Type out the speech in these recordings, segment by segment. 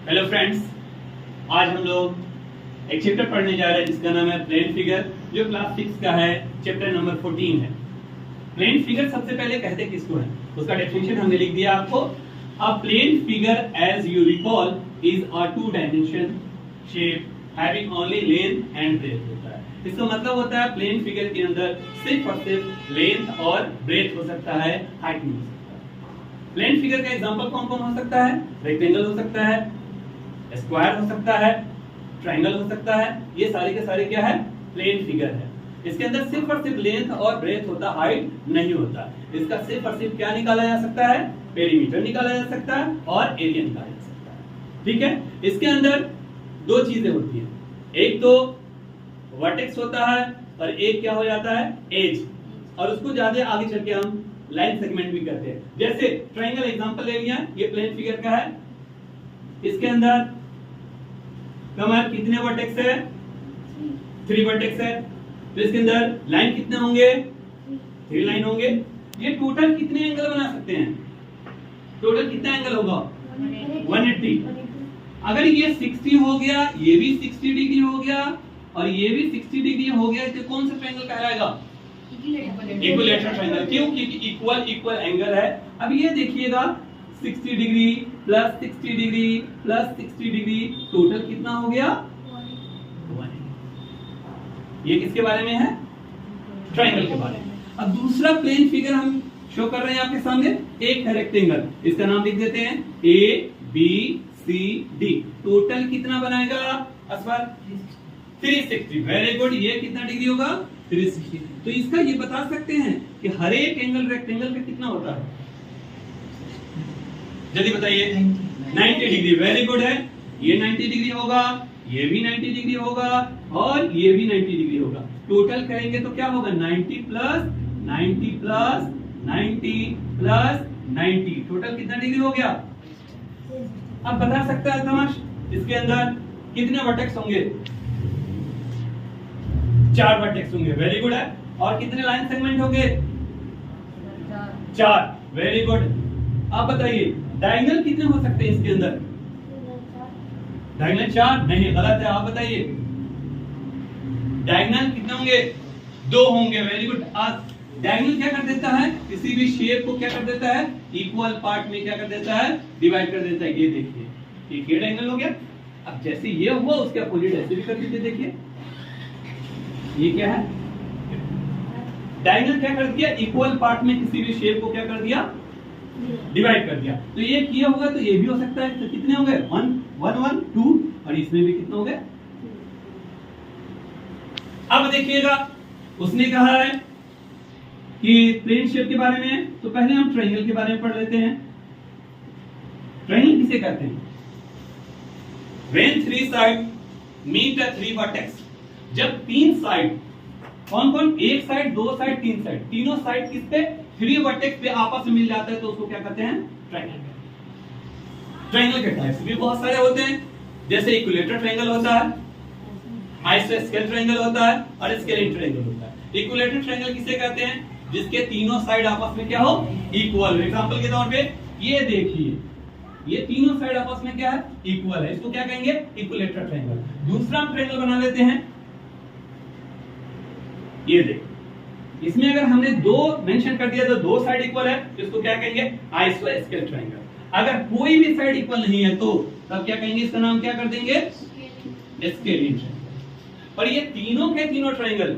Hello friends, आज हम लोग एक चैप्टर पढ़ने जा रहे हैं जिसका नाम है प्लेन फिगर, जो क्लास 6 का है, चैप्टर नंबर 14 है। प्लेन फिगर सबसे पहले कहते किसको है, उसका डेफिनेशन हमने लिख दिया आपको। A plane figure as you recall is a two dimension shape having only length and breadth होता है। इसका मतलब होता है प्लेन फिगर के अंदर सिर्फ और सिर्फ लेंथ और ब्रेथ हो सकता है, हाइट नहीं हो सकता। प्लेन फिगर का एग्जांपल कौन कौन हो सकता है? रेक्टेंगल हो सकता है, स्क्वायर हो सकता है, ट्रायंगल हो सकता है। ये सारे के सारे क्या है? प्लेन फिगर है। इसके अंदर सिर्फ और सिर्फ लेंथ और ब्रेथ होता, हाइट नहीं होता। इसका सिर्फ और सिर्फ क्या निकाला जा सकता है? पेरीमीटर निकाला जा सकता है और एरिया निकाला जा सकता है। ठीक है, इसके अंदर दो चीजें होती हैं, एक तो वर्टेक्स होता है और एक क्या हो जाता है? एज। और उसको ज्यादा आगे चल के हम लाइन सेगमेंट भी करते हैं। जैसे ट्रायंगल एग्जांपल ले लिया, ये प्लेन फिगर का है। इसके अंदर कमर कितने वर्टेक्स है? 3 वर्टेक्स है। तो इसके अंदर लाइन कितने होंगे? 3 लाइन होंगे। ये टोटल कितने एंगल बना सकते हैं? टोटल कितना एंगल होगा? 180। अगर ये 60 हो गया, ये भी 60 डिग्री हो गया और ये भी 60 डिग्री हो गया, तो कौन सा ट्रायंगल कहलाएगा? Equilateral triangle. क्यों? क्योंकि इक्वल एंगल है। अब ये देखिएगा, 60 degree plus 60 degree plus 60 degree, total कितना हो गया? 180। ये किसके बारे में है? ट्रायंगल के बारे में। अब दूसरा प्लेन फिगर हम शो कर रहे हैं आपके सामने। एक है रेक्टेंगल, इसका नाम लिख देते हैं A B C D. Total कितना बनाएगा असफर? 360। Very good. ये कितना डिग्री होगा? 360। तो इसका ये बता सकते हैं कि हर एक एंगल रेक्टेंगल का कितना होता है? जल्दी बताइए। 90 डिग्री। वेरी गुड है। ये 90 डिग्री होगा, ये भी 90 डिग्री होगा और ये भी 90 डिग्री होगा। टोटल करेंगे तो क्या होगा? 90 प्लस 90 प्लस 90 प्लस 90। टोटल कितना डिग्री हो गया? अब बता सकता है तमाश, इसके अंदर कितने वर्टेक्स होंगे? 4 वर्टेक्स होंगे। वेरी गुड है। और कितने लाइन सेगमेंट होंगे? 4। Very good. अब बताइए डायगोनल कितने हो सकते हैं इसके अंदर? डायगोनल 4 नहीं, गलत है। आप बताइए डायगोनल कितने होंगे? 2 होंगे। Very good. डायगोनल क्या कर देता है? किसी भी शेप को क्या कर देता है? इक्वल पार्ट में क्या कर देता है? डिवाइड कर देता है। ये देखिए, ये डायगोनल हो गया। अब जैसे ये हुआ, उसके अपोजिट ऐसे भी कर दीजिए। देखिए ये क्या है? डायगोनल क्या कर दिया? इक्वल पार्ट में किसी भी शेप को क्या कर दिया? डिवाइड कर दिया। तो ये किया होगा तो ये भी हो सकता है। तो कितने हो गए? 1 1 1 2। और इसमें भी कितने हो गए? अब देखिएगा, उसने कहा है कि प्लेन शेप के बारे में, तो पहले हम ट्रायंगल के बारे में पढ़ लेते हैं। ट्रायंगल किसे कहते हैं? When 3 sides meet at 3 vertex, जब 3 साइड, कौन कौन? एक साइड, 2 साइड, 3 साइड, तीनों साइड किस पे? 3 वर्टेक्स पे आपस में मिल जाता है, तो उसको क्या कहते हैं? ट्रायंगल। ट्रायंगल के टाइप्स भी बहुत सारे होते हैं, जैसे इक्विलैटरल ट्रायंगल होता है, आइसोस्केल ट्रायंगल होता है और स्केलिन ट्रायंगल होता है। इक्विलैटरल ट्रायंगल किसे कहते हैं? जिसके तीनों साइड आपस में क्या हो? इक्वल। एग्जांपल के तौर पे ये देखिए, ये तीनों साइड आपस में क्या है? इक्वल है। इसको क्या कहेंगे? Equilateral triangle. दूसरा हम ट्रायंगल बना लेते हैं। ये देखिए, इसमें अगर हमने 2 मेंशन कर दिया तो 2 साइड इक्वल है, तो इसको क्या कहेंगे? आइसोस्केल ट्रायंगल। अगर कोई भी साइड इक्वल नहीं है तो तब क्या कहेंगे? इसका नाम क्या कर देंगे? Scalene triangle. और ये तीनों के तीनों ट्रायंगल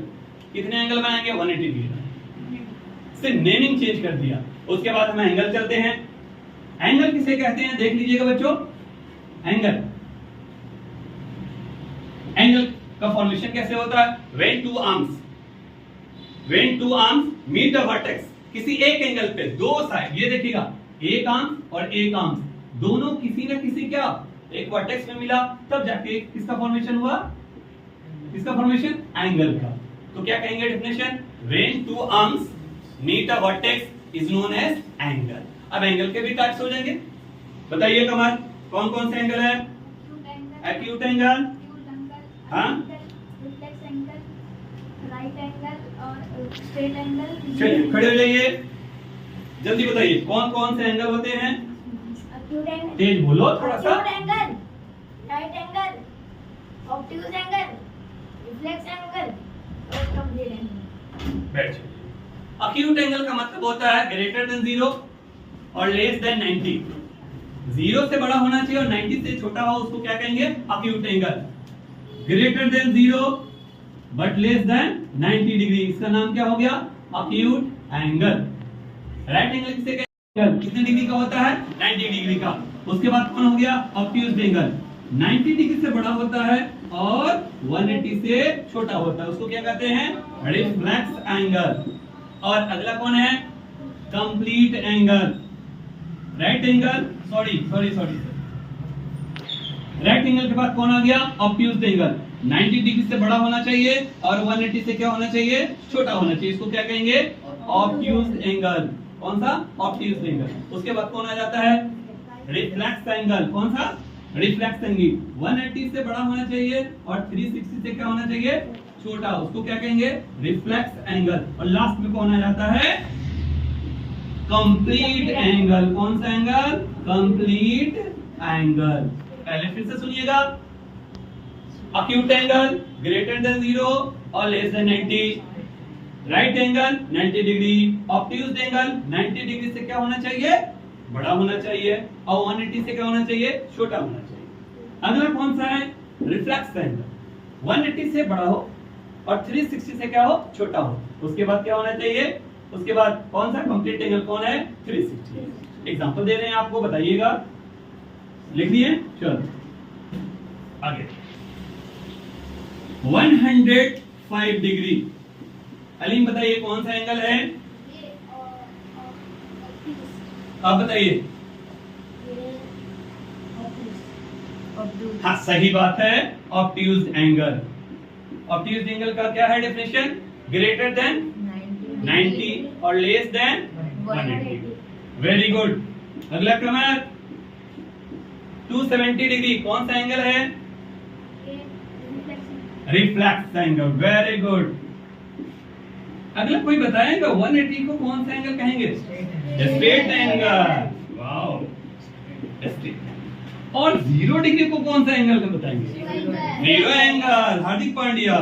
कितने एंगल बनाएंगे? 180 डिग्री। सिर्फ नेमिंग चेंज कर दिया। उसके बाद हम एंगल चलते हैं। एंगल किसे कहते हैं? देख लीजिएगा बच्चों, एंगल का फॉर्मेशन कैसे होता है? When two arms meet the vertex, किसी एक एंगल पे 2 साइड, ये देखिएगा, एक आर्म और एक आर्म, दोनों किसी ना किसी क्या? एक वर्टेक्स में मिला, तब जाके किसका फॉर्मेशन हुआ? किसका फॉर्मेशन? एंगल का। तो क्या कहेंगे definition? When 2 arms meet a vertex is known as angle। अब एंगल के भी टाइप्स हो जाएंगे। बताइए कमर, कौन कौन से एंगल है? एक्यूट एंगल, हाँ, राइट एंगल और स्ट्रेट एंगल। चलिए खड़े हो जाइए, जल्दी बताइए कौन कौन से एंगल होते हैं? Acute angle. तेज बोलो थोड़ा सा। Acute angle. Obtuse angle, reflex angle और कंप्लीट एंगल। बैठ जाइए। अक्यूट एंगल का मतलब होता है ग्रेटर देन 0 और लेस देन 90। 0 से बड़ा होना चाहिए और 90 से छोटा हो, उसको क्या कहेंगे? Acute angle. Greater than 0 but less than 90 degree, इसका नाम क्या हो गया? Acute angle. राइट एंगल किसे कहते हैं? कितने डिग्री का होता है? 90 डिग्री का। उसके बाद कौन हो गया? Obtuse angle. 90 डिग्री से बड़ा होता है और 180 से छोटा होता है, उसको क्या कहते हैं? Reflex angle. और अगला कौन है? Complete angle. Right angle, sorry right angle के बाद कौन आ गया? Obtuse angle. 90 डिग्री से बड़ा होना चाहिए और 180 से क्या होना चाहिए? छोटा होना चाहिए, इसको क्या कहेंगे? Obtuse angle. कौन सा? Obtuse angle. उसके बाद कौन आ जाता है? Reflex angle. कौन सा? Reflex angle. 180 से बड़ा होना चाहिए और 360 से क्या होना चाहिए? छोटा, उसको क्या कहेंगे? Reflex angle. और लास्ट में कौन आ जाता है? Complete angle. कौन सा एंगल? Complete angle. पहले फिर से सुनिएगा। अक्यूट एंगल ग्रेटर देन 0 और less than 90। Right angle 90 degree. Obtuse angle 90 degree से क्या होना चाहिए? बड़ा होना चाहिए और 180 से क्या होना चाहिए? छोटा होना चाहिए। अगला कौन सा है? Reflex angle. 180 से बड़ा हो और 360 से क्या हो? छोटा हो। उसके बाद क्या होना चाहिए? उसके बाद कौन सा? कंप्लीट एंगल कौन है? 360। एग्जांपल दे रहे हैं आपको, बताइएगा। लिख लिए? चलो आगे। 105 डिग्री। अलीम बताइए कौन सा एंगल है? आप बताइए। हाँ सही बात है, ऑब्ट्यूज एंगल। ऑब्ट्यूज एंगल का क्या है डेफिनेशन? ग्रेटर देन 90 और लेस देन 180। Very good. अगला क्रम है 270 डिग्री। कौन सा एंगल है? Reflex angle. Very good. अगला कोई बताएगा 180 को कौन सा एंगल कहेंगे? Straight angle. Wow, straight. और 0 डिग्री को कौन सा एंगल बताएंगे? Zero angle. हार्दिक पांड्या।